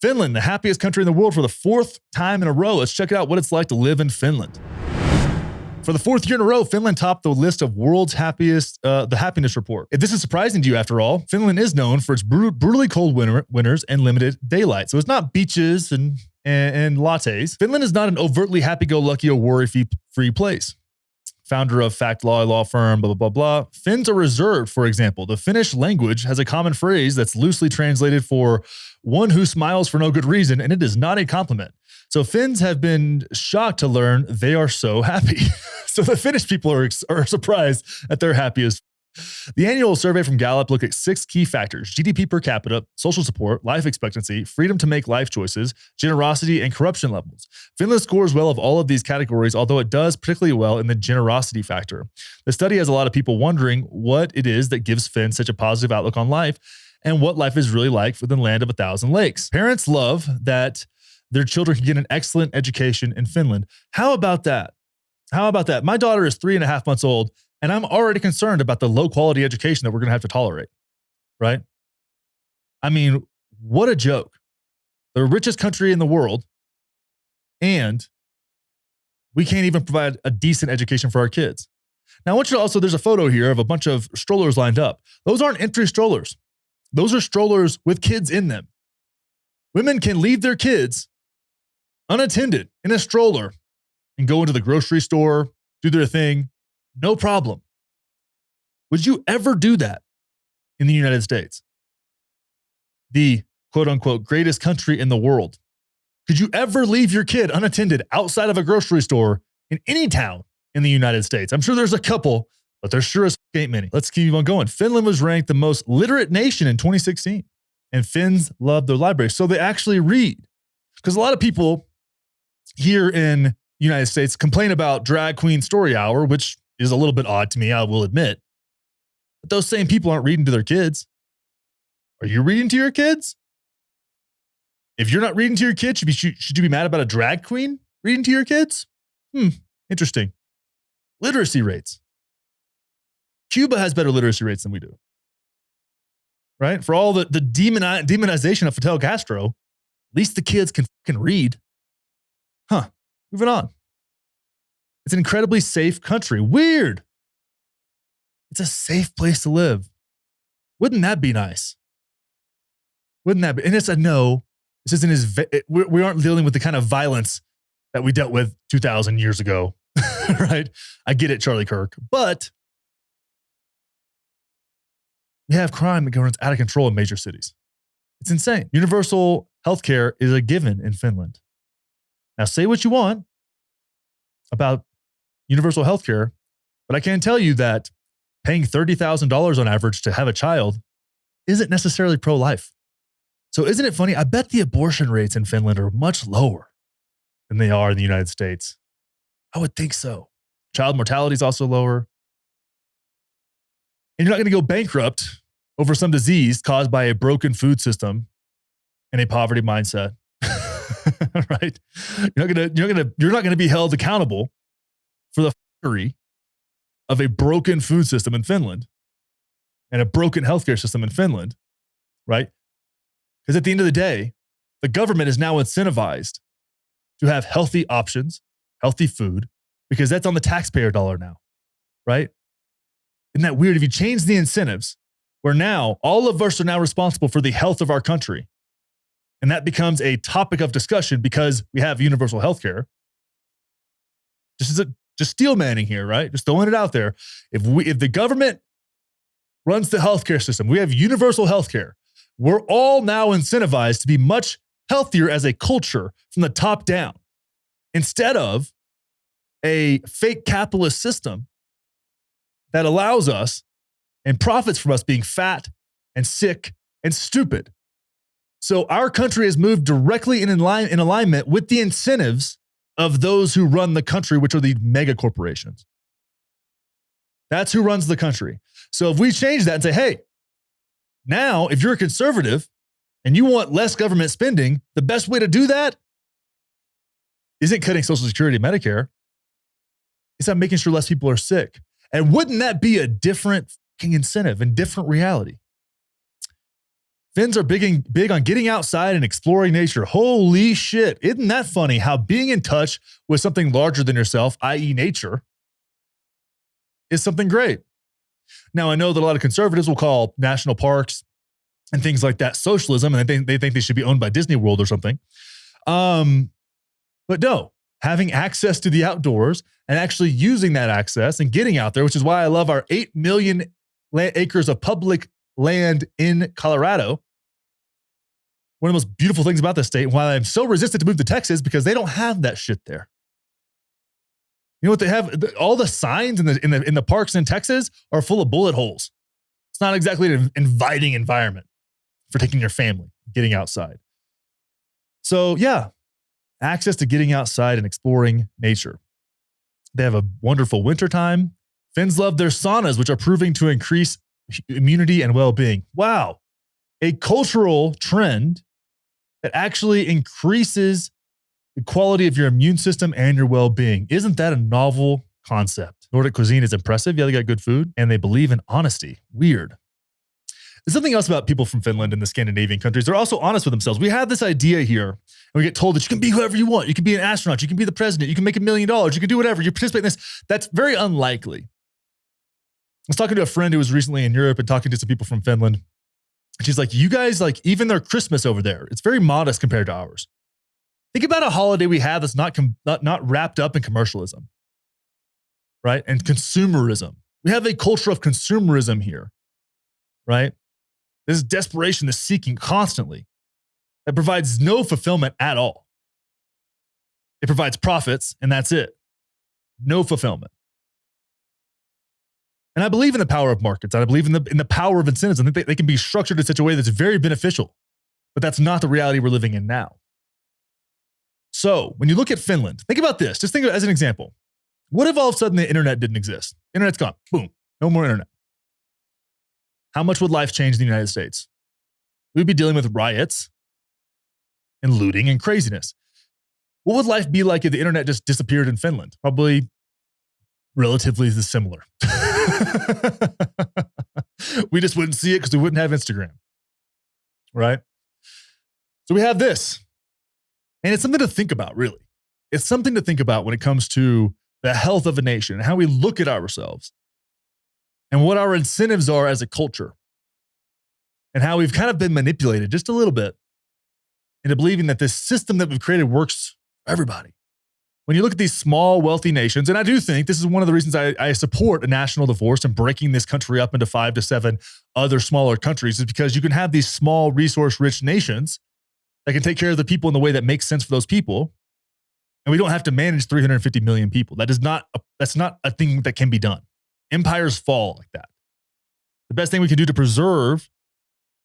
Finland, the happiest country in the world for the fourth time in a row. Let's check out what it's like to live in Finland. For the fourth year in a row, Finland topped the list of world's happiest, the happiness report. If this is surprising to you, after all, Finland is known for its brutally cold winters and limited daylight. So it's not beaches and lattes. Finland is not an overtly happy-go-lucky or worry-free place. Founder of fact law firm, blah, blah, blah, blah. Finns are reserved, for example. The Finnish language has a common phrase that's loosely translated for one who smiles for no good reason, and it is not a compliment. So Finns have been shocked to learn they are so happy. So the Finnish people are surprised that they're happiest. The annual survey from Gallup looked at 6 key factors: GDP per capita, social support, life expectancy, freedom to make life choices, generosity, and corruption levels. Finland scores well of all of these categories, although it does particularly well in the generosity factor. The study has a lot of people wondering what it is that gives Finns such a positive outlook on life and what life is really like for the land of 1,000 lakes. Parents love that their children can get an excellent education in Finland. How about that? How about that? My daughter is 3.5 months old, and I'm already concerned about the low quality education that we're going to have to tolerate, right? I mean, what a joke. The richest country in the world, and we can't even provide a decent education for our kids. Now, I want you to also, there's a photo here of a bunch of strollers lined up. Those aren't empty strollers. Those are strollers with kids in them. Women can leave their kids unattended in a stroller and go into the grocery store, do their thing. No problem. Would you ever do that in the United States? The quote unquote greatest country in the world. Could you ever leave your kid unattended outside of a grocery store in any town in the United States? I'm sure there's a couple, but there sure as ain't many. Let's keep on going. Finland was ranked the most literate nation in 2016, and Finns love their libraries. So they actually read. Because a lot of people here in the United States complain about drag queen story hour, which is a little bit odd to me, I will admit. But those same people aren't reading to their kids. Are you reading to your kids? If you're not reading to your kids, should you be mad about a drag queen reading to your kids? Interesting. Literacy rates. Cuba has better literacy rates than we do. Right? For all the demonization of Fidel Castro, at least the kids can fucking read. Moving on. It's an incredibly safe country. Weird. It's a safe place to live. Wouldn't that be nice? Wouldn't that be? And it's a no. This isn't as, we aren't dealing with the kind of violence that we dealt with 2,000 years ago, right? I get it, Charlie Kirk. But we have crime that goes out of control in major cities. It's insane. Universal healthcare is a given in Finland. Now, say what you want about universal healthcare, but I can tell you that paying $30,000 on average to have a child isn't necessarily pro-life. So isn't it funny? I bet the abortion rates in Finland are much lower than they are in the United States. I would think so. Child mortality is also lower. And you're not going to go bankrupt over some disease caused by a broken food system and a poverty mindset. Right? You're not gonna be held accountable for the fuckery of a broken food system in Finland and a broken healthcare system in Finland, right? Because at the end of the day, the government is now incentivized to have healthy options, healthy food, because that's on the taxpayer dollar now, right? Isn't that weird? If you change the incentives, where now all of us are now responsible for the health of our country, and that becomes a topic of discussion because we have universal healthcare. Just steel manning here, right? Just throwing it out there. If the government runs the healthcare system, we have universal healthcare. We're all now incentivized to be much healthier as a culture from the top down, instead of a fake capitalist system that allows us and profits from us being fat and sick and stupid. So our country has moved directly in alignment with the incentives of those who run the country, which are the mega corporations. That's who runs the country. So if we change that and say, hey, now if you're a conservative and you want less government spending, the best way to do that isn't cutting Social Security and Medicare. It's not making sure less people are sick. And wouldn't that be a different fucking incentive and different reality? Finns are big on getting outside and exploring nature. Holy shit. Isn't that funny how being in touch with something larger than yourself, i.e. nature, is something great. Now, I know that a lot of conservatives will call national parks and things like that socialism, and they think they should be owned by Disney World or something. But no, having access to the outdoors and actually using that access and getting out there, which is why I love our 8 million acres of public land in Colorado. One of the most beautiful things about this state, and why I'm so resistant to move to Texas, because they don't have that shit there. You know what they have? All the signs in the parks in Texas are full of bullet holes. It's not exactly an inviting environment for taking your family, getting outside. So yeah, access to getting outside and exploring nature. They have a wonderful wintertime. Finns love their saunas, which are proving to increase immunity and well-being. Wow. A cultural trend that actually increases the quality of your immune system and your well-being. Isn't that a novel concept? Nordic cuisine is impressive. Yeah, they got good food, and they believe in honesty. Weird. There's something else about people from Finland and the Scandinavian countries. They're also honest with themselves. We have this idea here, and we get told that you can be whoever you want. You can be an astronaut. You can be the president. You can make $1 million. You can do whatever. You participate in this. That's very unlikely. I was talking to a friend who was recently in Europe and talking to some people from Finland. She's like, you guys, like, even their Christmas over there, it's very modest compared to ours. Think about a holiday we have that's not wrapped up in commercialism, right? And consumerism. We have a culture of consumerism here, right? This desperation, this seeking constantly that provides no fulfillment at all. It provides profits, and that's it. No fulfillment. And I believe in the power of markets. I believe in the power of incentives. I think they can be structured in such a way that's very beneficial. But that's not the reality we're living in now. So when you look at Finland, think about this. Just think of it as an example. What if all of a sudden the internet didn't exist? Internet's gone. Boom. No more internet. How much would life change in the United States? We'd be dealing with riots and looting and craziness. What would life be like if the internet just disappeared in Finland? Probably relatively similar. We just wouldn't see it because we wouldn't have Instagram, right? So we have this, and it's something to think about, really. It's something to think about when it comes to the health of a nation and how we look at ourselves and what our incentives are as a culture and how we've kind of been manipulated just a little bit into believing that this system that we've created works for everybody. When you look at these small, wealthy nations, and I do think this is one of the reasons I support a national divorce and breaking this country up into 5 to 7 other smaller countries, is because you can have these small, resource-rich nations that can take care of the people in the way that makes sense for those people, and we don't have to manage 350 million people. That's not a thing that can be done. Empires fall like that. The best thing we can do to preserve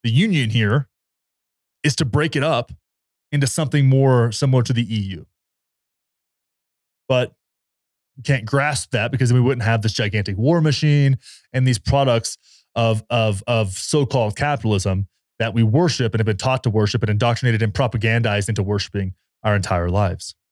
the union here is to break it up into something more similar to the EU. But we can't grasp that because then we wouldn't have this gigantic war machine and these products of so-called capitalism that we worship and have been taught to worship and indoctrinated and propagandized into worshiping our entire lives.